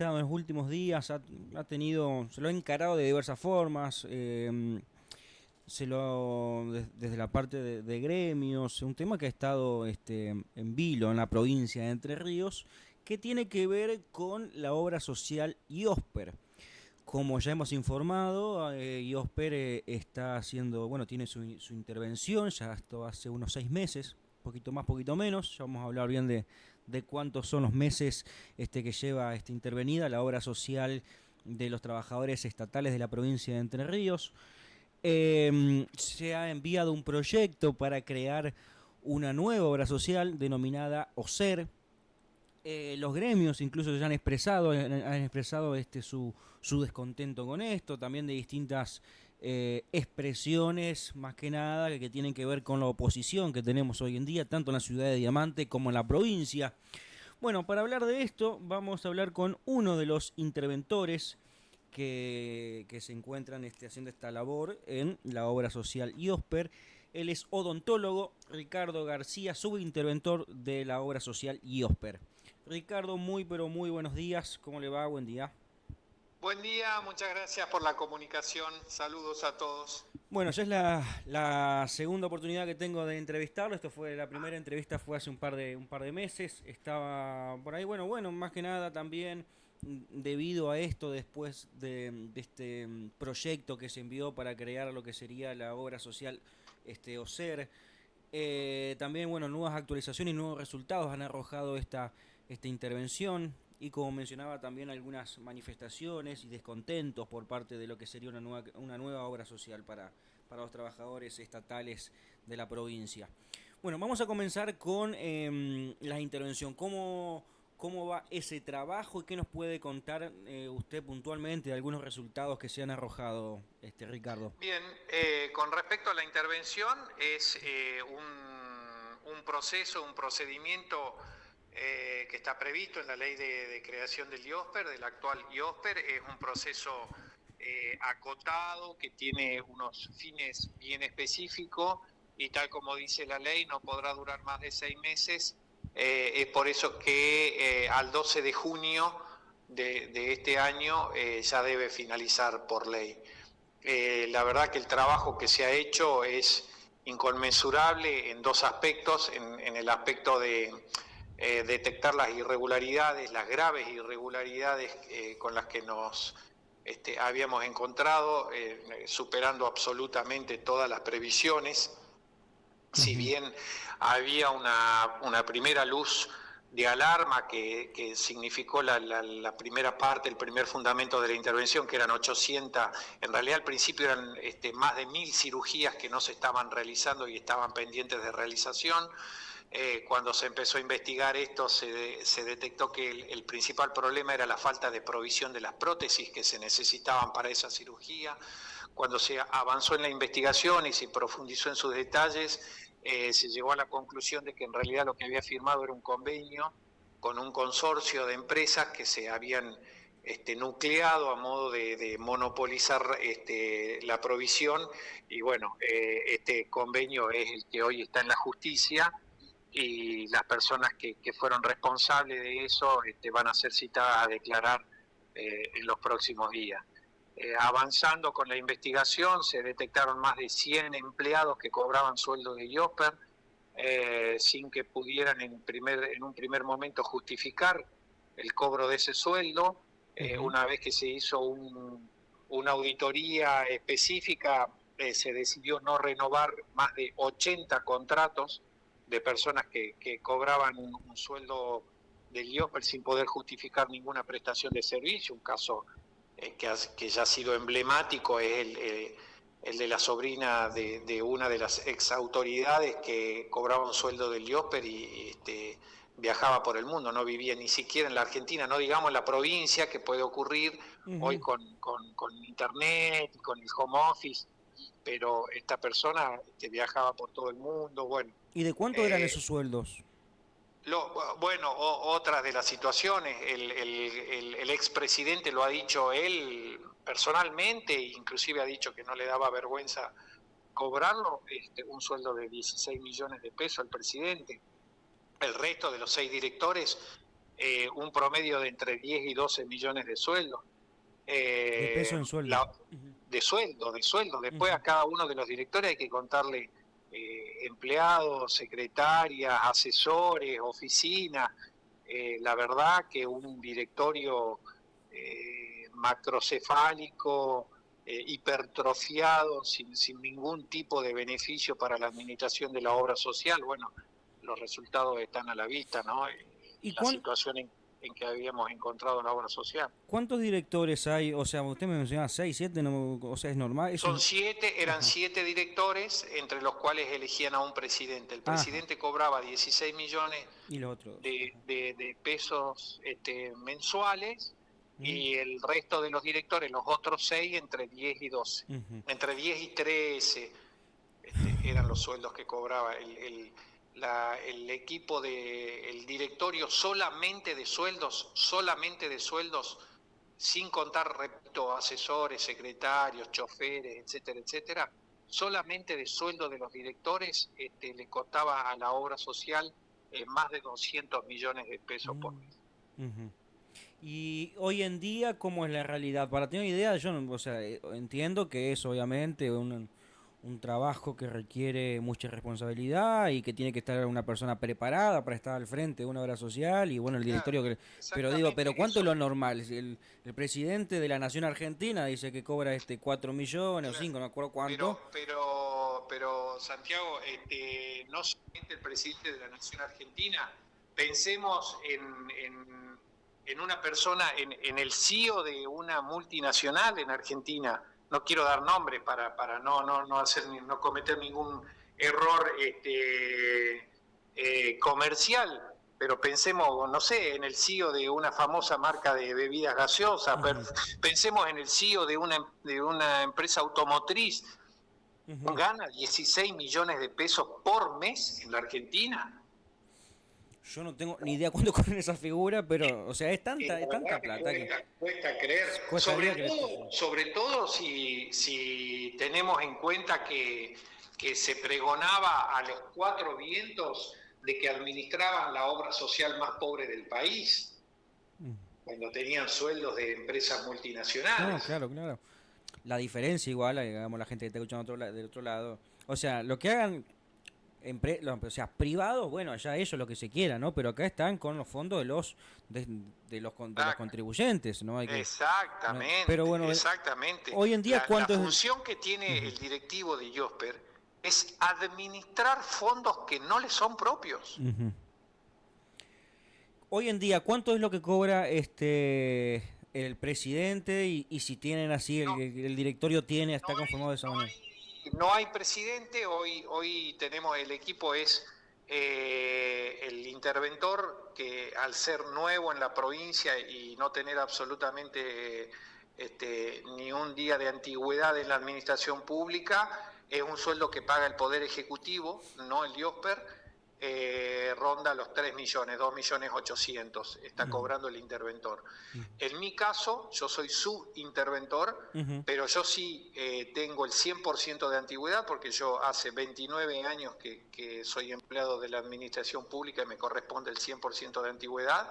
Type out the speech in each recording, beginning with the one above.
En los últimos días ha tenido, se lo ha encarado de diversas formas, desde la parte de gremios, un tema que ha estado en vilo en la provincia de Entre Ríos, que tiene que ver con la obra social IOSPER. Como ya hemos informado, IOSPER está haciendo, bueno, tiene su intervención, ya esto hace unos 6 meses, poquito más, poquito menos, ya vamos a hablar bien de cuántos son los meses que lleva intervenida la obra social de los trabajadores estatales de la provincia de Entre Ríos. Se ha enviado un proyecto para crear una nueva obra social denominada OSER. Los gremios incluso ya han expresado su descontento con esto, también de distintas expresiones, más que nada, que tienen que ver con la oposición que tenemos hoy en día, tanto en la ciudad de Diamante como en la provincia. Bueno, para hablar de esto, vamos a hablar con uno de los interventores que se encuentran haciendo esta labor en la obra social IOSPER. Él es odontólogo Ricardo García, subinterventor de la obra social IOSPER. Ricardo, muy pero muy buenos días. ¿Cómo le va? Buen día. Buen día, muchas gracias por la comunicación. Saludos a todos. Bueno, ya es la segunda oportunidad que tengo de entrevistarlo. Esto fue la primera entrevista, fue hace un par de meses. Estaba por ahí, bueno, más que nada también debido a esto, después de este proyecto que se envió para crear lo que sería la obra social OSER. También, bueno, nuevas actualizaciones y nuevos resultados han arrojado esta intervención. Y como mencionaba, también algunas manifestaciones y descontentos por parte de lo que sería una nueva obra social para los trabajadores estatales de la provincia. Bueno, vamos a comenzar con la intervención. ¿Cómo va ese trabajo y qué nos puede contar usted puntualmente de algunos resultados que se han arrojado, Ricardo? Bien, con respecto a la intervención, es un proceso, un procedimiento que está previsto en la ley de creación del IOSPER, del actual IOSPER. Es un proceso acotado que tiene unos fines bien específicos y tal como dice la ley no podrá durar más de 6 meses. Es por eso que al 12 de junio de este año ya debe finalizar por ley. La verdad que el trabajo que se ha hecho es inconmensurable en dos aspectos, en el aspecto de detectar las irregularidades, las graves irregularidades con las que nos habíamos encontrado, superando absolutamente todas las previsiones. Si Ujú. bien había una primera luz de alarma que significó la primera parte, el primer fundamento de la intervención, que eran 800, en realidad al principio eran más de 1000 cirugías que no se estaban realizando y estaban pendientes de realización. Cuando se empezó a investigar esto, se detectó que el principal problema era la falta de provisión de las prótesis que se necesitaban para esa cirugía. Cuando se avanzó en la investigación y se profundizó en sus detalles, se llegó a la conclusión de que en realidad lo que había firmado era un convenio con un consorcio de empresas que se habían nucleado a modo de monopolizar la provisión, y bueno, este convenio es el que hoy está en la justicia y las personas que fueron responsables de eso van a ser citadas a declarar en los próximos días. Avanzando con la investigación, se detectaron más de 100 empleados que cobraban sueldo de IOSPER sin que pudieran en un primer momento justificar el cobro de ese sueldo. Ujú. Una vez que se hizo una auditoría específica, se decidió no renovar más de 80 contratos de personas que cobraban un sueldo del IOSPER sin poder justificar ninguna prestación de servicio. Un caso que ya ha sido emblemático es el de la sobrina de una de las ex autoridades que cobraba un sueldo del IOSPER y viajaba por el mundo, no vivía ni siquiera en la Argentina, no digamos en la provincia, que puede ocurrir hoy Ujú. con internet y con el home office, pero esta persona viajaba por todo el mundo. Bueno, ¿Y de cuánto eran eh, esos sueldos? bueno, otras de las situaciones, el expresidente lo ha dicho él personalmente, inclusive ha dicho que no le daba vergüenza cobrarlo, un sueldo de 16 millones de pesos al presidente. El resto de los 6 directores un promedio de entre 10 y 12 millones de sueldos. De peso en sueldo. De sueldo. Después a cada uno de los directores hay que contarle empleados, secretarias, asesores, oficinas. La verdad que un directorio macrocefálico, hipertrofiado, sin ningún tipo de beneficio para la administración de la obra social, bueno, los resultados están a la vista, ¿no? ¿Y la situación en que habíamos encontrado la obra social. ¿Cuántos directores hay? O sea, usted me mencionaba 6, 7, no, o sea, es normal. Son 7, eran 7 directores, entre los cuales elegían a un presidente. El presidente cobraba 16 millones ¿Y los otros? de pesos mensuales, y el resto de los directores, los otros 6, entre 10 y 12. Entre 10 y 13 eran los sueldos que cobraba el equipo el directorio, solamente de sueldos, sin contar, repito, asesores, secretarios, choferes, etcétera, solamente de sueldo de los directores le costaba a la obra social más de 200 millones de pesos por mes. Y hoy en día, ¿cómo es la realidad? Para tener una idea, yo entiendo que es obviamente un trabajo que requiere mucha responsabilidad y que tiene que estar una persona preparada para estar al frente de una obra social y bueno, el directorio pero ¿cuánto es lo normal? El presidente de la Nación Argentina dice que cobra 4 millones o 5, no me acuerdo cuánto. Pero Santiago, no solamente el presidente de la Nación Argentina, pensemos en una persona, en el CEO de una multinacional en Argentina. No quiero dar nombre para no cometer ningún error comercial, pero pensemos, no sé, en el CEO de una famosa marca de bebidas gaseosas, pensemos en el CEO de una empresa automotriz. Gana 16 millones de pesos por mes en la Argentina. Yo no tengo ni idea cuánto cobran esa figura, pero, o sea, es tanta plata que cuesta creer. Sobre todo si tenemos en cuenta que se pregonaba a los 4 vientos de que administraban la obra social más pobre del país, cuando tenían sueldos de empresas multinacionales. No, claro. La diferencia igual, digamos, la gente que está escuchando del otro lado. O sea, lo que hagan privados, bueno, allá ellos lo que se quiera, ¿no? Pero acá están con los fondos de los contribuyentes, ¿no? Exactamente. ¿no? Pero bueno, exactamente. Hoy en día, la función que tiene el directivo de IOSPER es administrar fondos que no le son propios. Hoy en día, ¿cuánto es lo que cobra el presidente y si tienen así, el directorio está conformado de esa manera? No hay presidente, hoy tenemos, el equipo es el interventor, que al ser nuevo en la provincia y no tener absolutamente ni un día de antigüedad en la administración pública, es un sueldo que paga el Poder Ejecutivo, no el IOSPER. Ronda los 3 millones, 2.800.000 está cobrando el interventor. En mi caso, yo soy subinterventor, pero yo sí tengo el 100% de antigüedad, porque yo hace 29 años que soy empleado de la administración pública y me corresponde el 100% de antigüedad,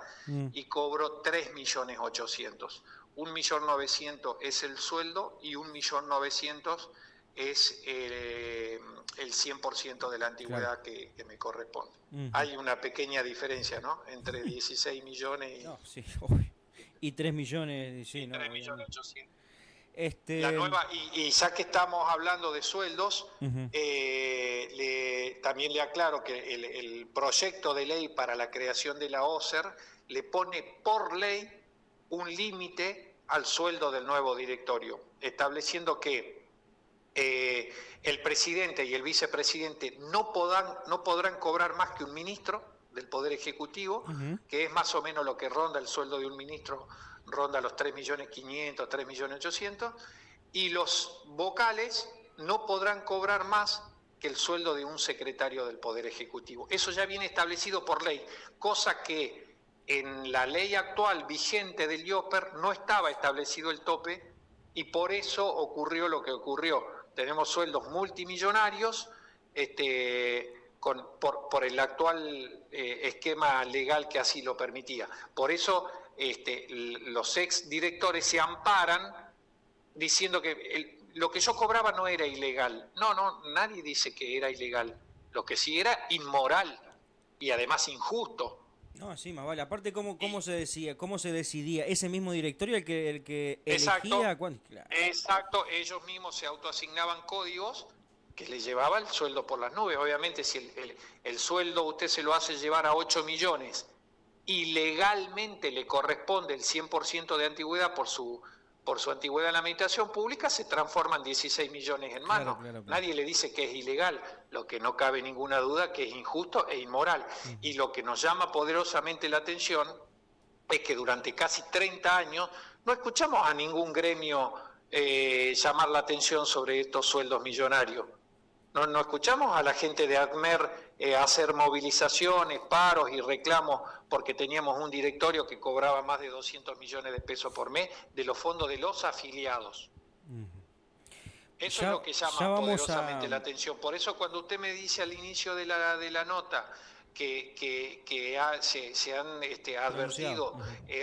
y cobro 3.800.000. 1.900.000 es el sueldo y 1.900.000 es el 100% de la antigüedad que me corresponde. Hay una pequeña diferencia, ¿no? Entre 16 millones y 3 millones, sí, ¿no? 3.800.000. La nueva, y ya que estamos hablando de sueldos, también le aclaro que el proyecto de ley para la creación de la OSER le pone por ley un límite al sueldo del nuevo directorio, estableciendo que el presidente y el vicepresidente no podrán cobrar más que un ministro del Poder Ejecutivo, que es más o menos lo que ronda el sueldo de un ministro, ronda los 3.500.000, 3.800.000, y los vocales no podrán cobrar más que el sueldo de un secretario del Poder Ejecutivo. Eso ya viene establecido por ley, cosa que en la ley actual vigente del IOSPER no estaba establecido el tope, y por eso ocurrió lo que ocurrió. Tenemos sueldos multimillonarios por el actual esquema legal que así lo permitía. Por eso los ex directores se amparan diciendo que lo que yo cobraba no era ilegal. No, nadie dice que era ilegal. Lo que sí era inmoral y además injusto. No, sí, más vale. Aparte, ¿cómo se decía, cómo se decidía? ¿Ese mismo directorio el que Exacto, elegía? Claro. exacto. Ellos mismos se autoasignaban códigos que les llevaba el sueldo por las nubes. Obviamente, si el sueldo usted se lo hace llevar a 8 millones y legalmente le corresponde el 100% de antigüedad por su antigüedad en la administración pública, se transforman 16 millones en mano. Claro. Nadie le dice que es ilegal, lo que no cabe ninguna duda que es injusto e inmoral. Y lo que nos llama poderosamente la atención es que durante casi 30 años no escuchamos a ningún gremio llamar la atención sobre estos sueldos millonarios. No escuchamos a la gente de ADMER hacer movilizaciones, paros y reclamos porque teníamos un directorio que cobraba más de 200 millones de pesos por mes de los fondos de los afiliados. Eso es lo que llama poderosamente la atención. Por eso cuando usted me dice al inicio de la nota que se han advertido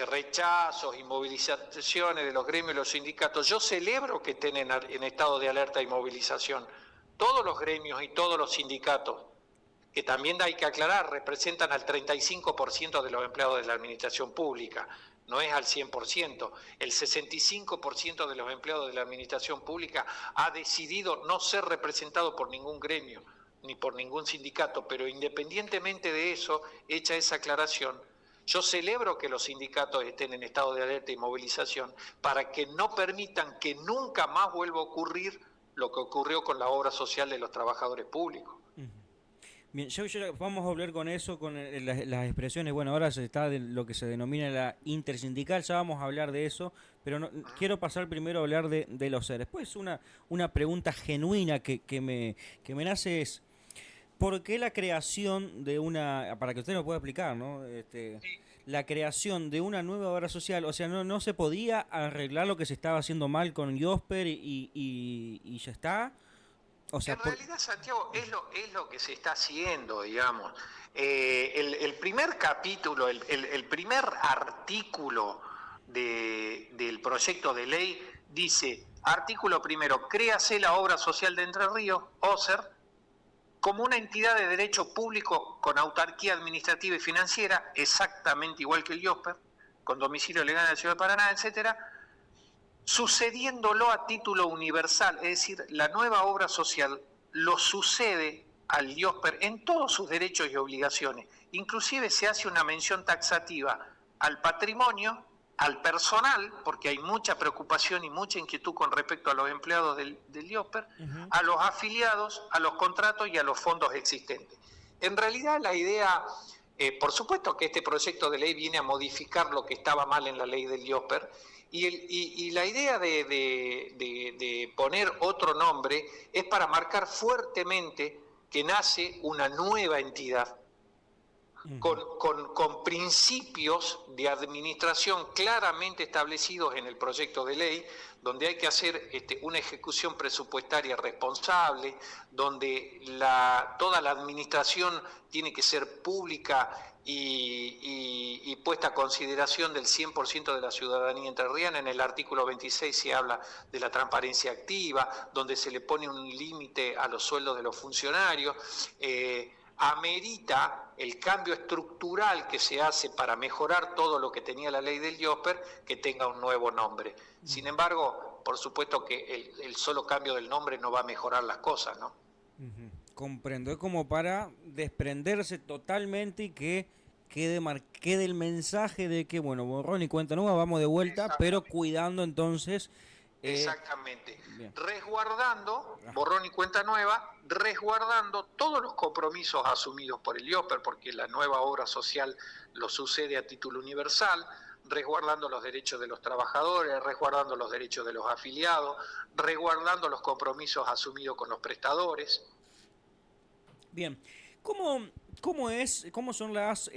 rechazos y movilizaciones de los gremios y los sindicatos, yo celebro que estén en estado de alerta y movilización. Todos los gremios y todos los sindicatos, que también hay que aclarar, representan al 35% de los empleados de la administración pública, no es al 100%. El 65% de los empleados de la administración pública ha decidido no ser representado por ningún gremio ni por ningún sindicato, pero independientemente de eso, hecha esa aclaración, yo celebro que los sindicatos estén en estado de alerta y movilización para que no permitan que nunca más vuelva a ocurrir lo que ocurrió con la obra social de los trabajadores públicos. Bien, yo vamos a hablar con eso, con las expresiones. Bueno, ahora se está de lo que se denomina la intersindical, ya vamos a hablar de eso, pero quiero pasar primero a hablar de los seres. Después una pregunta genuina que me nace es, ¿por qué la creación de para que usted nos pueda explicar, ¿no? La creación de una nueva obra social, o sea, no se podía arreglar lo que se estaba haciendo mal con IOSPER y ya está? O sea, en realidad, Santiago, es lo que se está haciendo, digamos. El primer capítulo, el primer artículo del proyecto de ley dice, artículo primero, créase la obra social de Entre Ríos, OSER, como una entidad de derecho público con autarquía administrativa y financiera, exactamente igual que el IOSPER, con domicilio legal en la ciudad de Paraná, etcétera, sucediéndolo a título universal, es decir, la nueva obra social lo sucede al IOSPER en todos sus derechos y obligaciones. Inclusive se hace una mención taxativa al patrimonio, al personal, porque hay mucha preocupación y mucha inquietud con respecto a los empleados del IOSPER, a los afiliados, a los contratos y a los fondos existentes. En realidad la idea, por supuesto que este proyecto de ley viene a modificar lo que estaba mal en la ley del IOSPER, y la idea de poner otro nombre es para marcar fuertemente que nace una nueva entidad con principios de administración claramente establecidos en el proyecto de ley, donde hay que hacer una ejecución presupuestaria responsable, donde toda la administración tiene que ser pública y puesta a consideración del 100% de la ciudadanía entrerriana. En el artículo 26 se habla de la transparencia activa, donde se le pone un límite a los sueldos de los funcionarios. Amerita el cambio estructural que se hace para mejorar todo lo que tenía la ley del IOSPER, que tenga un nuevo nombre. Sin embargo, por supuesto que el solo cambio del nombre no va a mejorar las cosas, ¿no? Comprendo, es como para desprenderse totalmente y que quede el mensaje de que, bueno, borrón y cuenta nueva, vamos de vuelta, pero cuidando entonces... Exactamente. Bien. Resguardando, borrón y cuenta nueva, resguardando todos los compromisos asumidos por el IOSPER, porque la nueva obra social lo sucede a título universal, resguardando los derechos de los trabajadores, resguardando los derechos de los afiliados, resguardando los compromisos asumidos con los prestadores. Bien, ¿cómo son las...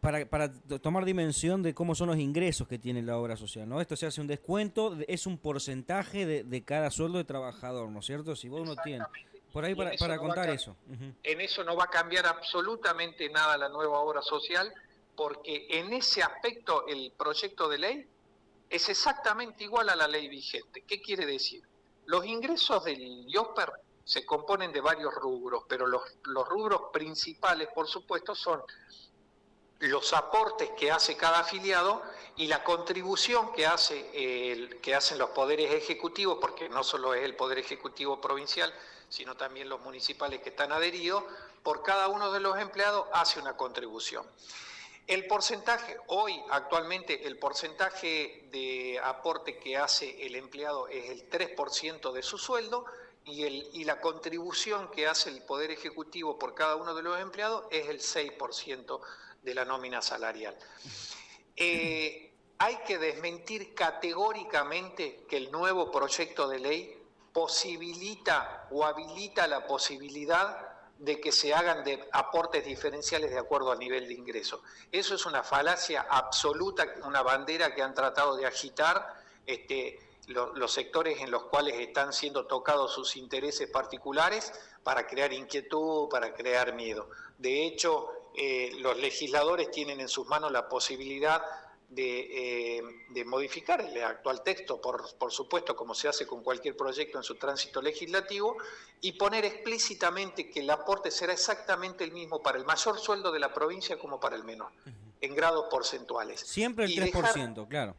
Para tomar dimensión de cómo son los ingresos que tiene la obra social, ¿no? Esto se hace un descuento, es un porcentaje de cada sueldo de trabajador, ¿no es cierto? Si vos no tienes Por ahí Y en eso para no va a contar eso. Uh-huh. en eso no va a cambiar absolutamente nada la nueva obra social, porque en ese aspecto el proyecto de ley es exactamente igual a la ley vigente. ¿Qué quiere decir? Los ingresos del IOSPER se componen de varios rubros, pero los rubros principales, por supuesto, son los aportes que hace cada afiliado y la contribución que hacen los poderes ejecutivos, porque no solo es el Poder Ejecutivo provincial, sino también los municipales que están adheridos, por cada uno de los empleados hace una contribución. El porcentaje, hoy actualmente el porcentaje de aporte que hace el empleado es el 3% de su sueldo y la contribución que hace el Poder Ejecutivo por cada uno de los empleados es el 6% de la nómina salarial. Hay que desmentir categóricamente que el nuevo proyecto de ley posibilita o habilita la posibilidad de que se hagan aportes diferenciales de acuerdo al nivel de ingreso. Eso es una falacia absoluta, una bandera que han tratado de agitar los sectores en los cuales están siendo tocados sus intereses particulares para crear inquietud, para crear miedo. De hecho, los legisladores tienen en sus manos la posibilidad de modificar el actual texto, por supuesto, como se hace con cualquier proyecto en su tránsito legislativo, y poner explícitamente que el aporte será exactamente el mismo para el mayor sueldo de la provincia como para el menor, en grados porcentuales. Siempre el 3%, claro.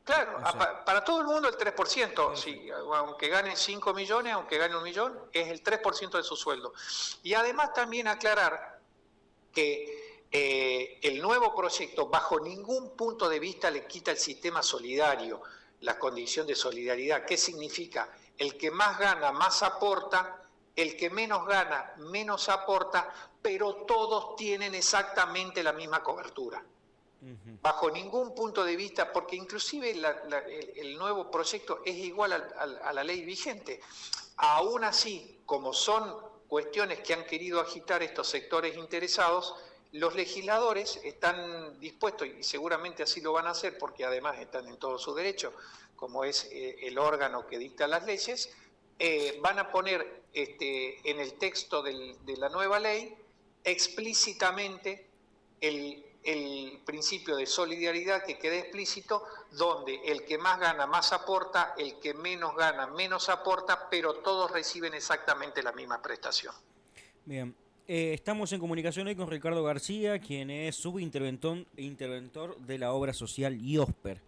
Claro, o sea, para todo el mundo el 3%, sí, aunque gane 5 millones, aunque gane 1 millón, es el 3% de su sueldo. Y además también aclarar que el nuevo proyecto bajo ningún punto de vista le quita el sistema solidario, la condición de solidaridad. ¿Qué significa? El que más gana, más aporta, el que menos gana, menos aporta, pero todos tienen exactamente la misma cobertura. Bajo ningún punto de vista, porque inclusive el nuevo proyecto es igual a la ley vigente. Aún así, como son cuestiones que han querido agitar estos sectores interesados, los legisladores están dispuestos, y seguramente así lo van a hacer, porque además están en todo su derecho, como es el órgano que dicta las leyes, van a poner en el texto de la nueva ley explícitamente el principio de solidaridad que quede explícito, donde el que más gana más aporta, el que menos gana menos aporta, pero todos reciben exactamente la misma prestación. Bien, estamos en comunicación hoy con Ricardo García, quien es subinterventor de la obra social IOSPER.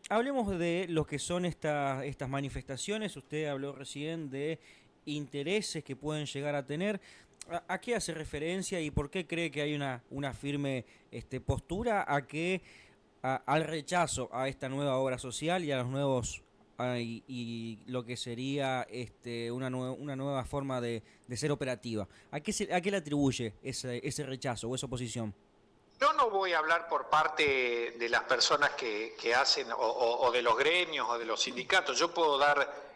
Hablemos de lo que son estas manifestaciones. Usted habló recién de intereses que pueden llegar a tener. ¿A qué hace referencia y por qué cree que hay una firme postura al rechazo a esta nueva obra social y a los nuevos y lo que sería una nueva forma de ser operativa? ¿A qué le atribuye ese rechazo o esa oposición? Yo no voy a hablar por parte de las personas que hacen o de los gremios o de los sindicatos. Yo puedo dar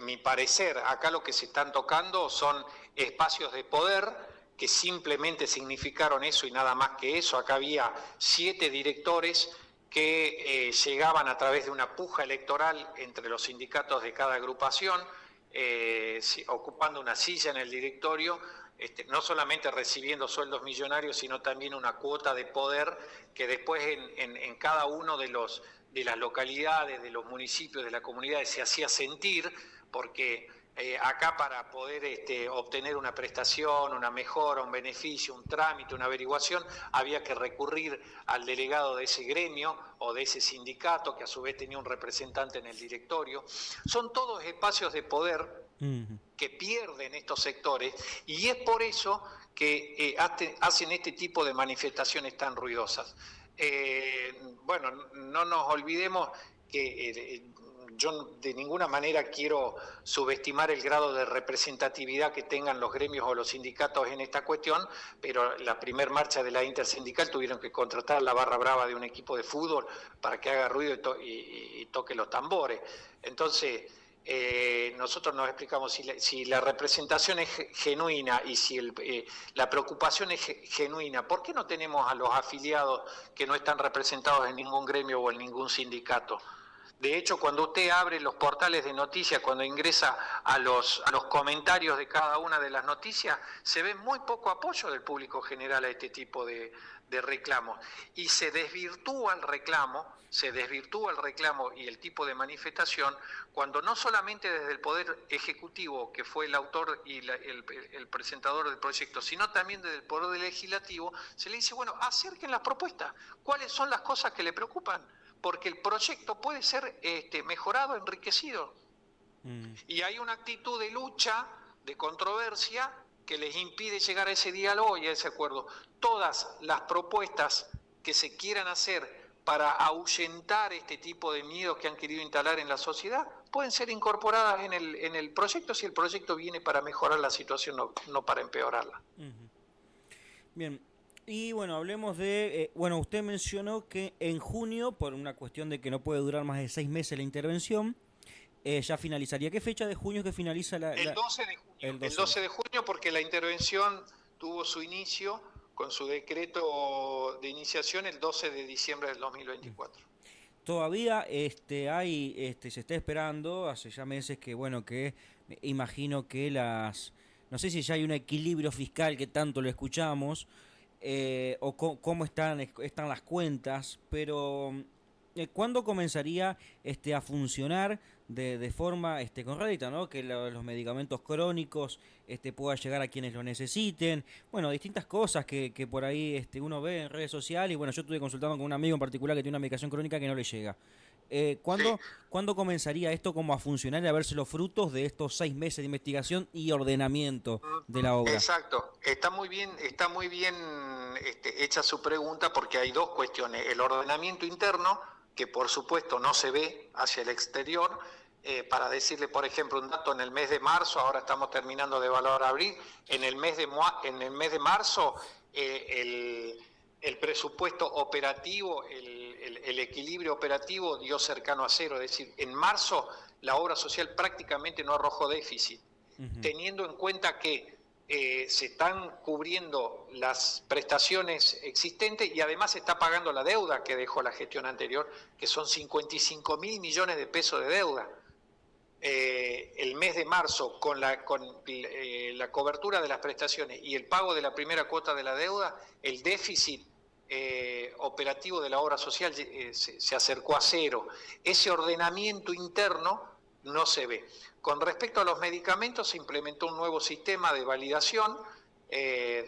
mi parecer. Acá lo que se están tocando son espacios de poder que simplemente significaron eso y nada más que eso. Acá había 7 directores que llegaban a través de una puja electoral entre los sindicatos de cada agrupación, ocupando una silla en el directorio, no solamente recibiendo sueldos millonarios, sino también una cuota de poder que después en cada uno de las localidades, de los municipios, de las comunidades se hacía sentir, porque acá para poder obtener una prestación, una mejora, un beneficio, un trámite, una averiguación, había que recurrir al delegado de ese gremio o de ese sindicato, que a su vez tenía un representante en el directorio. Son todos espacios de poder que pierden estos sectores, y es por eso que hacen este tipo de manifestaciones tan ruidosas. Bueno, no nos olvidemos que yo de ninguna manera quiero subestimar el grado de representatividad que tengan los gremios o los sindicatos en esta cuestión, pero la primer marcha de la intersindical tuvieron que contratar la barra brava de un equipo de fútbol para que haga ruido y toque los tambores. Entonces, nosotros nos explicamos, si la representación es genuina y si la preocupación es genuina, ¿por qué no tenemos a los afiliados que no están representados en ningún gremio o en ningún sindicato? De hecho, cuando usted abre los portales de noticias, cuando ingresa a los comentarios de cada una de las noticias, se ve muy poco apoyo del público general a este tipo de reclamos. Y se desvirtúa el reclamo y el tipo de manifestación cuando no solamente desde el Poder Ejecutivo, que fue el autor y el presentador del proyecto, sino también desde el Poder Legislativo, se le dice, bueno, acerquen las propuestas. ¿Cuáles son las cosas que le preocupan? Porque el proyecto puede ser mejorado, enriquecido. Y hay una actitud de lucha, de controversia, que les impide llegar a ese diálogo y a ese acuerdo. Todas las propuestas que se quieran hacer para ahuyentar este tipo de miedos que han querido instalar en la sociedad pueden ser incorporadas en el proyecto si el proyecto viene para mejorar la situación, no para empeorarla. Bien. Y bueno, hablemos de, bueno, usted mencionó que en junio, por una cuestión de que no puede durar más de 6 meses la intervención, ya finalizaría. ¿Qué fecha de junio es que finaliza El 12 de junio. El 12 de junio porque la intervención tuvo su inicio con su decreto de iniciación el 12 de diciembre del 2024. Todavía se está esperando, hace ya meses que, bueno, que imagino que no sé si ya hay un equilibrio fiscal que tanto lo escuchamos, o cómo están las cuentas, pero ¿cuándo comenzaría a funcionar de forma correcta, ¿no? Que los medicamentos crónicos puedan llegar a quienes lo necesiten? Bueno, distintas cosas que por ahí uno ve en redes sociales, y bueno, yo estuve consultando con un amigo en particular que tiene una medicación crónica que no le llega. ¿Cuándo comenzaría esto como a funcionar y a verse los frutos de estos 6 meses de investigación y ordenamiento de la obra? Exacto, está muy bien hecha su pregunta porque hay dos cuestiones. El ordenamiento interno, que por supuesto no se ve hacia el exterior. Para decirle, por ejemplo, un dato, en el mes de marzo, ahora estamos terminando de evaluar abril, en el mes de marzo el presupuesto operativo, el equilibrio operativo dio cercano a cero, es decir, en marzo la obra social prácticamente no arrojó déficit, teniendo en cuenta que se están cubriendo las prestaciones existentes y además se está pagando la deuda que dejó la gestión anterior, que son 55.000 millones de pesos de deuda. El mes de marzo, con la cobertura de las prestaciones y el pago de la primera cuota de la deuda, el déficit operativo de la obra social se acercó a cero. Ese ordenamiento interno no se ve. Con respecto a los medicamentos, se implementó un nuevo sistema de validación,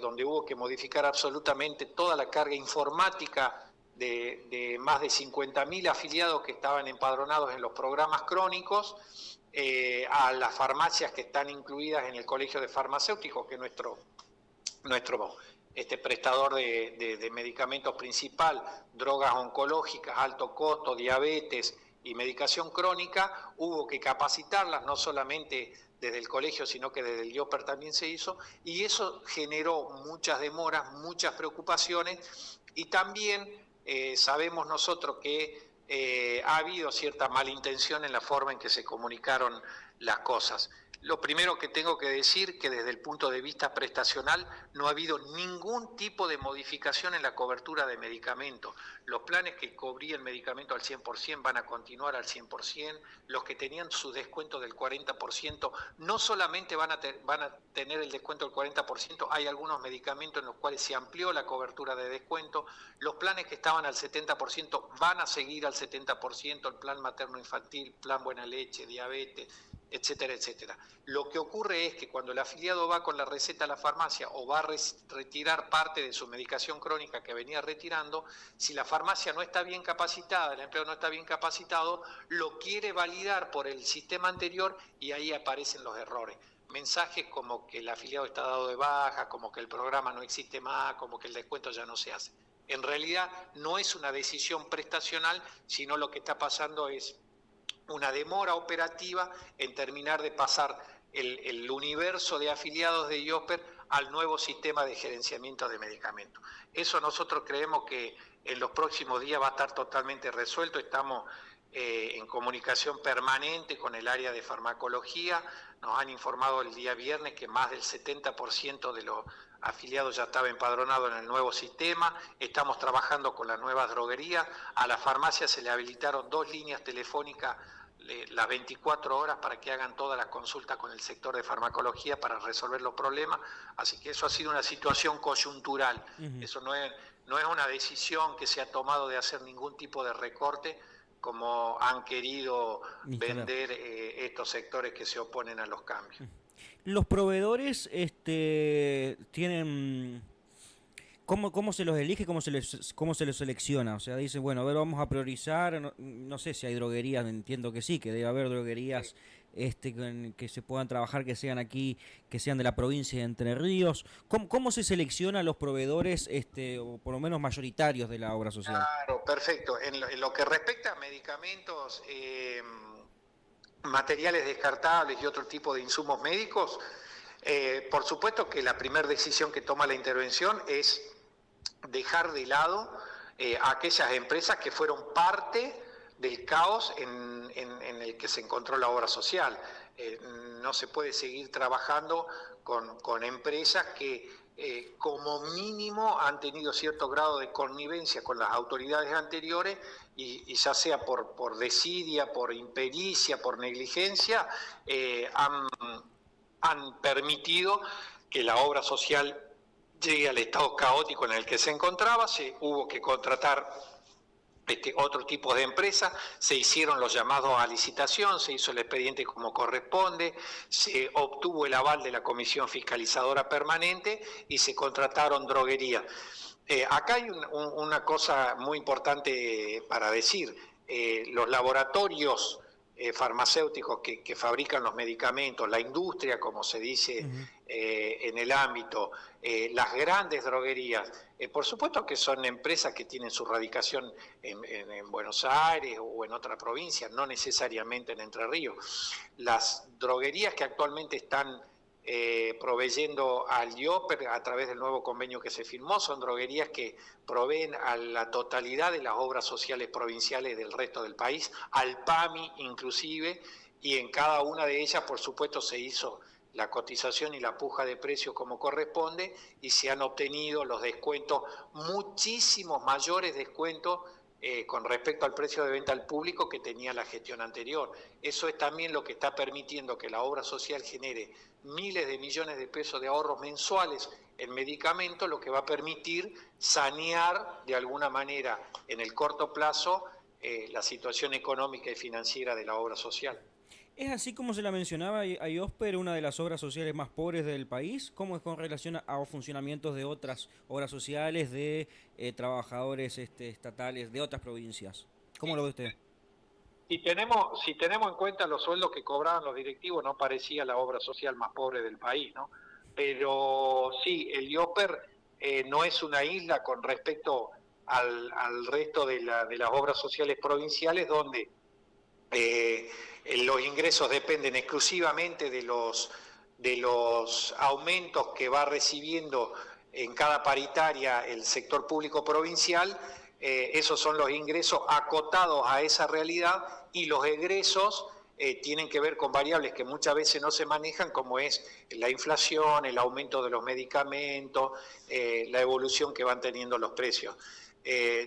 donde hubo que modificar absolutamente toda la carga informática de más de 50.000 afiliados que estaban empadronados en los programas crónicos, a las farmacias que están incluidas en el Colegio de Farmacéuticos, que es nuestro prestador de medicamentos principal, drogas oncológicas, alto costo, diabetes y medicación crónica. Hubo que capacitarlas, no solamente desde el colegio, sino que desde el IOPER también se hizo, y eso generó muchas demoras, muchas preocupaciones, y también sabemos nosotros que ha habido cierta malintención en la forma en que se comunicaron las cosas. Lo primero que tengo que decir que desde el punto de vista prestacional no ha habido ningún tipo de modificación en la cobertura de medicamentos. Los planes que cubrían medicamento al 100% van a continuar al 100%. Los que tenían su descuento del 40% no solamente van a tener el descuento del 40%, hay algunos medicamentos en los cuales se amplió la cobertura de descuento. Los planes que estaban al 70% van a seguir al 70%, el plan materno-infantil, plan buena leche, diabetes, etcétera, etcétera. Lo que ocurre es que cuando el afiliado va con la receta a la farmacia o va a retirar parte de su medicación crónica que venía retirando, si la farmacia no está bien capacitada, el empleado no está bien capacitado, lo quiere validar por el sistema anterior y ahí aparecen los errores. Mensajes como que el afiliado está dado de baja, como que el programa no existe más, como que el descuento ya no se hace. En realidad no es una decisión prestacional, sino lo que está pasando es una demora operativa en terminar de pasar el universo de afiliados de IOPER al nuevo sistema de gerenciamiento de medicamentos. Eso nosotros creemos que en los próximos días va a estar totalmente resuelto. Estamos en comunicación permanente con el área de farmacología. Nos han informado el día viernes que más del 70% de los afiliado ya estaba empadronado en el nuevo sistema, estamos trabajando con las nuevas droguerías, a la farmacia se le habilitaron 2 líneas telefónicas las 24 horas para que hagan todas las consultas con el sector de farmacología para resolver los problemas, así que eso ha sido una situación coyuntural, eso no es una decisión que se ha tomado de hacer ningún tipo de recorte, como han querido vender estos sectores que se oponen a los cambios. Los proveedores tienen... ¿Cómo se los elige? ¿Cómo se les selecciona? O sea, dicen, bueno, a ver, vamos a priorizar, no sé si hay droguerías, entiendo que sí, que debe haber droguerías que se puedan trabajar, que sean aquí, que sean de la provincia de Entre Ríos. ¿Cómo se selecciona a los proveedores, o por lo menos mayoritarios de la obra social? Claro, perfecto. En lo que respecta a medicamentos, materiales descartables y otro tipo de insumos médicos, por supuesto que la primera decisión que toma la intervención es dejar de lado a aquellas empresas que fueron parte del caos en el que se encontró la obra social. No se puede seguir trabajando con empresas que como mínimo han tenido cierto grado de connivencia con las autoridades anteriores y ya sea por desidia, por impericia, por negligencia, han permitido que la obra social llegue al estado caótico en el que se encontraba. Se hubo que contratar otro tipo de empresas, se hicieron los llamados a licitación, se hizo el expediente como corresponde, se obtuvo el aval de la Comisión Fiscalizadora Permanente y se contrataron droguerías. Acá hay una cosa muy importante para decir, los laboratorios farmacéuticos que fabrican los medicamentos, la industria, como se dice en el ámbito, las grandes droguerías, por supuesto que son empresas que tienen su radicación en Buenos Aires o en otra provincia, no necesariamente en Entre Ríos. Las droguerías que actualmente están proveyendo al IOPER a través del nuevo convenio que se firmó, son droguerías que proveen a la totalidad de las obras sociales provinciales del resto del país, al PAMI inclusive, y en cada una de ellas, por supuesto, se hizo la cotización y la puja de precios como corresponde y se han obtenido los descuentos, muchísimos mayores descuentos con respecto al precio de venta al público que tenía la gestión anterior. Eso es también lo que está permitiendo que la obra social genere miles de millones de pesos de ahorros mensuales en medicamentos, lo que va a permitir sanear de alguna manera en el corto plazo la situación económica y financiera de la obra social. ¿Es así como se la mencionaba a IOSPER, una de las obras sociales más pobres del país? ¿Cómo es con relación a funcionamientos de otras obras sociales de trabajadores estatales de otras provincias? ¿Cómo lo ve usted? Si tenemos en cuenta los sueldos que cobraban los directivos, no parecía la obra social más pobre del país, ¿no? Pero sí, el IOPER no es una isla con respecto al resto de las obras sociales provinciales, donde los ingresos dependen exclusivamente de los aumentos que va recibiendo en cada paritaria el sector público provincial. Esos son los ingresos acotados a esa realidad y los egresos tienen que ver con variables que muchas veces no se manejan, como es la inflación, el aumento de los medicamentos, la evolución que van teniendo los precios.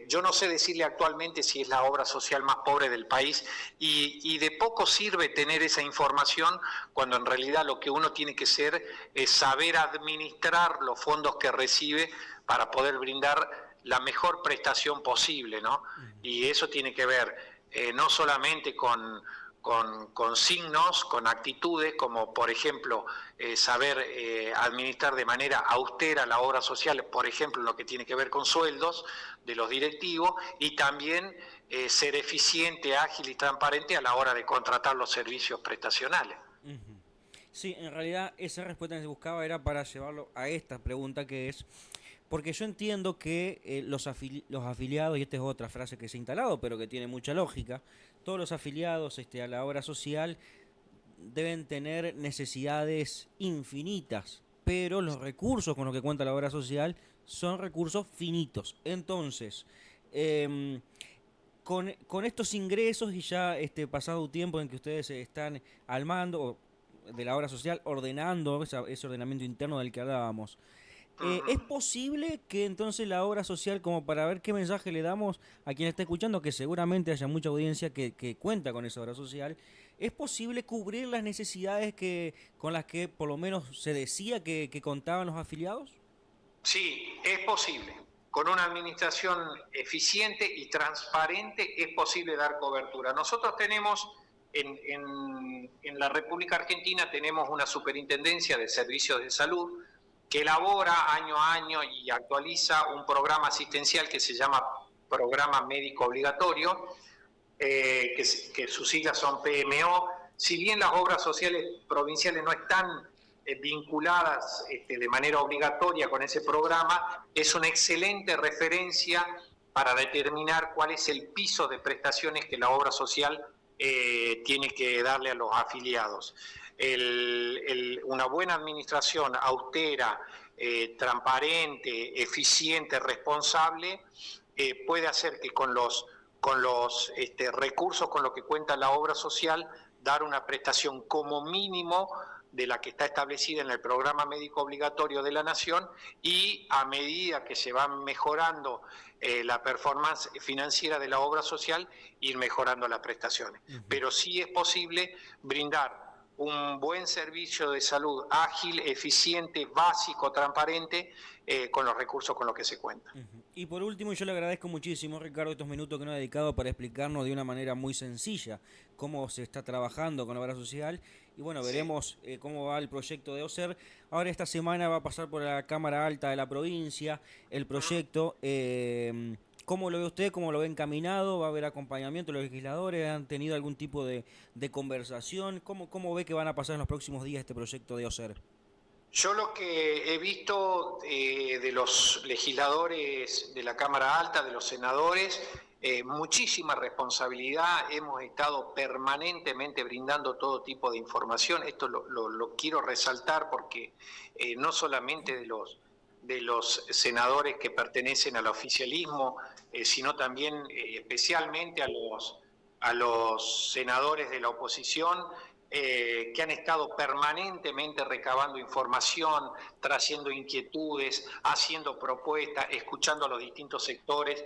Yo no sé decirle actualmente si es la obra social más pobre del país y de poco sirve tener esa información cuando en realidad lo que uno tiene que hacer es saber administrar los fondos que recibe para poder brindar la mejor prestación posible, ¿no? Y eso tiene que ver no solamente con signos, con actitudes, como por ejemplo saber administrar de manera austera la obra social, por ejemplo en lo que tiene que ver con sueldos de los directivos, y también ser eficiente, ágil y transparente a la hora de contratar los servicios prestacionales. Sí, en realidad esa respuesta que se buscaba era para llevarlo a esta pregunta que es, porque yo entiendo que los afiliados, y esta es otra frase que se ha instalado, pero que tiene mucha lógica, todos los afiliados a la obra social deben tener necesidades infinitas, pero los recursos con los que cuenta la obra social son recursos finitos. Entonces, con estos ingresos y ya pasado tiempo en que ustedes están al mando de la obra social, ordenando ese ordenamiento interno del que hablábamos, ¿Es posible que entonces la obra social, como para ver qué mensaje le damos a quien está escuchando, que seguramente haya mucha audiencia que cuenta con esa obra social, es posible cubrir las necesidades con las que por lo menos se decía que contaban los afiliados? Sí, es posible. Con una administración eficiente y transparente es posible dar cobertura. Nosotros tenemos en la República Argentina tenemos una superintendencia de servicios de salud que elabora año a año y actualiza un programa asistencial que se llama Programa Médico Obligatorio, que sus siglas son PMO. Si bien las obras sociales provinciales no están vinculadas de manera obligatoria con ese programa, es una excelente referencia para determinar cuál es el piso de prestaciones que la obra social tiene que darle a los afiliados. Una buena administración austera, transparente, eficiente, responsable, puede hacer que con los recursos con los que cuenta la obra social, dar una prestación como mínimo de la que está establecida en el programa médico obligatorio de la Nación, y a medida que se va mejorando la performance financiera de la obra social, ir mejorando las prestaciones. Pero sí es posible brindar un buen servicio de salud ágil, eficiente, básico, transparente, con los recursos con los que se cuenta. Y por último, yo le agradezco muchísimo, Ricardo, estos minutos que nos ha dedicado para explicarnos de una manera muy sencilla cómo se está trabajando con la obra social. Y bueno, veremos cómo va el proyecto de OSER. Ahora esta semana va a pasar por la Cámara Alta de la provincia el proyecto. ¿Cómo lo ve usted? ¿Cómo lo ve encaminado? ¿Va a haber acompañamiento? ¿Los legisladores han tenido algún tipo de conversación? ¿Cómo ve que van a pasar en los próximos días este proyecto de OSER? Yo lo que he visto de los legisladores de la Cámara Alta, de los senadores, muchísima responsabilidad. Hemos estado permanentemente brindando todo tipo de información. Esto lo quiero resaltar porque no solamente de los senadores que pertenecen al oficialismo, sino también especialmente a los senadores de la oposición, que han estado permanentemente recabando información, trayendo inquietudes, haciendo propuestas, escuchando a los distintos sectores,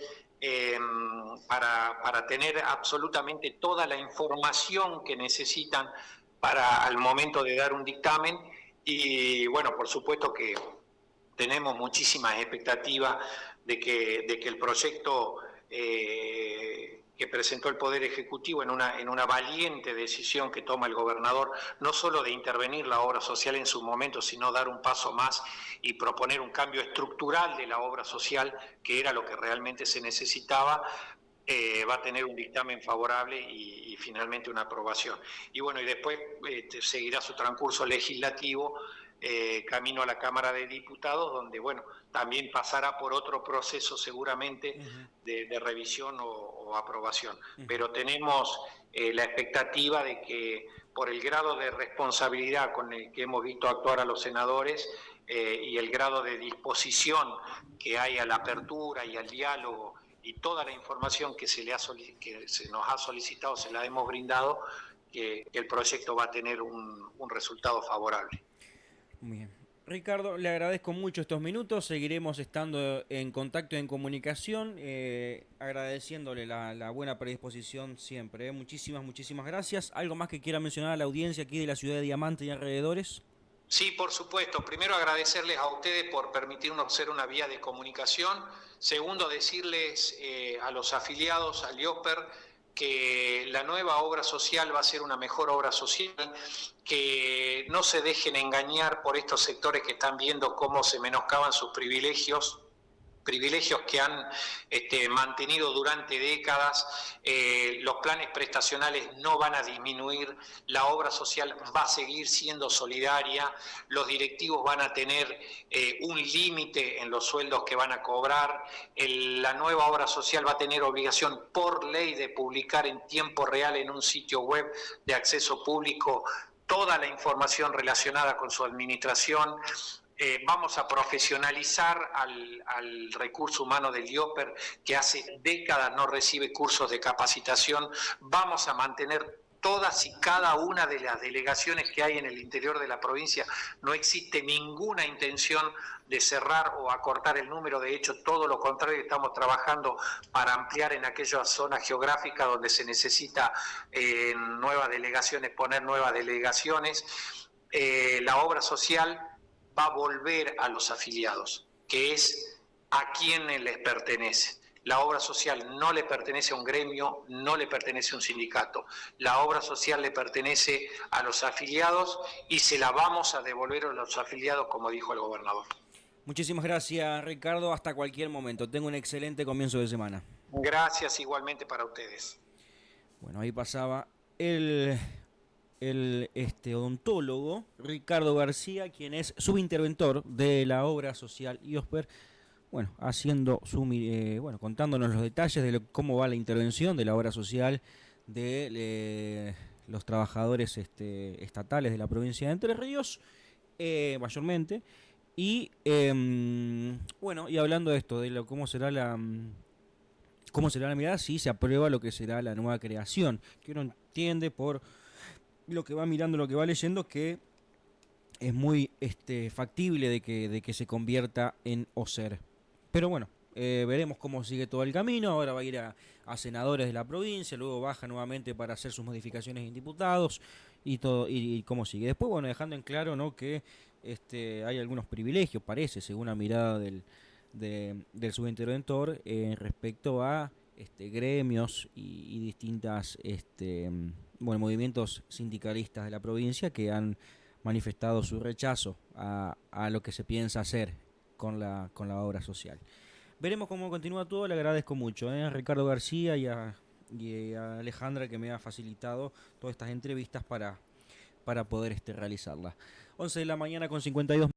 para tener absolutamente toda la información que necesitan para al momento de dar un dictamen. Y bueno, por supuesto que tenemos muchísimas expectativas de que el proyecto que presentó el Poder Ejecutivo en una valiente decisión que toma el gobernador, no solo de intervenir la obra social en su momento, sino dar un paso más y proponer un cambio estructural de la obra social, que era lo que realmente se necesitaba, va a tener un dictamen favorable y finalmente una aprobación. Y bueno, y después seguirá su transcurso legislativo, camino a la Cámara de Diputados, donde bueno, también pasará por otro proceso seguramente de revisión o aprobación. Pero tenemos la expectativa de que por el grado de responsabilidad con el que hemos visto actuar a los senadores y el grado de disposición que hay a la apertura y al diálogo y toda la información que se nos ha solicitado, se la hemos brindado, que el proyecto va a tener un resultado favorable. Muy bien. Ricardo, le agradezco mucho estos minutos, seguiremos estando en contacto y en comunicación, agradeciéndole la buena predisposición siempre. Muchísimas gracias. ¿Algo más que quiera mencionar a la audiencia aquí de la ciudad de Diamante y alrededores? Sí, por supuesto. Primero, agradecerles a ustedes por permitirnos ser una vía de comunicación. Segundo, decirles a los afiliados al IOSPER que la nueva obra social va a ser una mejor obra social, que no se dejen engañar por estos sectores que están viendo cómo se menoscaban sus privilegios que han mantenido durante décadas. Los planes prestacionales no van a disminuir, la obra social va a seguir siendo solidaria, los directivos van a tener un límite en los sueldos que van a cobrar, la nueva obra social va a tener obligación por ley de publicar en tiempo real en un sitio web de acceso público toda la información relacionada con su administración. Vamos a profesionalizar al recurso humano del IOSPER, que hace décadas no recibe cursos de capacitación. Vamos a mantener todas y cada una de las delegaciones que hay en el interior de la provincia. No existe ninguna intención de cerrar o acortar el número. De hecho, todo lo contrario, estamos trabajando para ampliar en aquellas zonas geográficas donde se necesita nuevas delegaciones, poner nuevas delegaciones. La obra social va a volver a los afiliados, que es a quienes les pertenece. La obra social no le pertenece a un gremio, no le pertenece a un sindicato. La obra social le pertenece a los afiliados y se la vamos a devolver a los afiliados, como dijo el gobernador. Muchísimas gracias, Ricardo. Hasta cualquier momento. Tengo un excelente comienzo de semana. Gracias igualmente para ustedes. Bueno, ahí pasaba el odontólogo Ricardo García, quien es subinterventor de la obra social IOSPER. Bueno, haciendo contándonos los detalles de cómo va la intervención de la obra social de los trabajadores estatales de la provincia de Entre Ríos, mayormente. Y y hablando de esto, de cómo será la mirada, si se aprueba lo que será la nueva creación, que uno entiende por lo que va mirando, lo que va leyendo, que es muy factible de que se convierta en OSER. Pero bueno, veremos cómo sigue todo el camino. Ahora va a ir a senadores de la provincia, luego baja nuevamente para hacer sus modificaciones en diputados y todo y cómo sigue. Después, bueno, dejando en claro, ¿no?, que hay algunos privilegios, parece, según la mirada del subinterventor, respecto a gremios y distintas movimientos sindicalistas de la provincia que han manifestado su rechazo a lo que se piensa hacer con la obra social. Veremos cómo continúa todo. Le agradezco mucho a Ricardo García y a Alejandra, que me ha facilitado todas estas entrevistas para poder realizarlas. 11 de la mañana con 52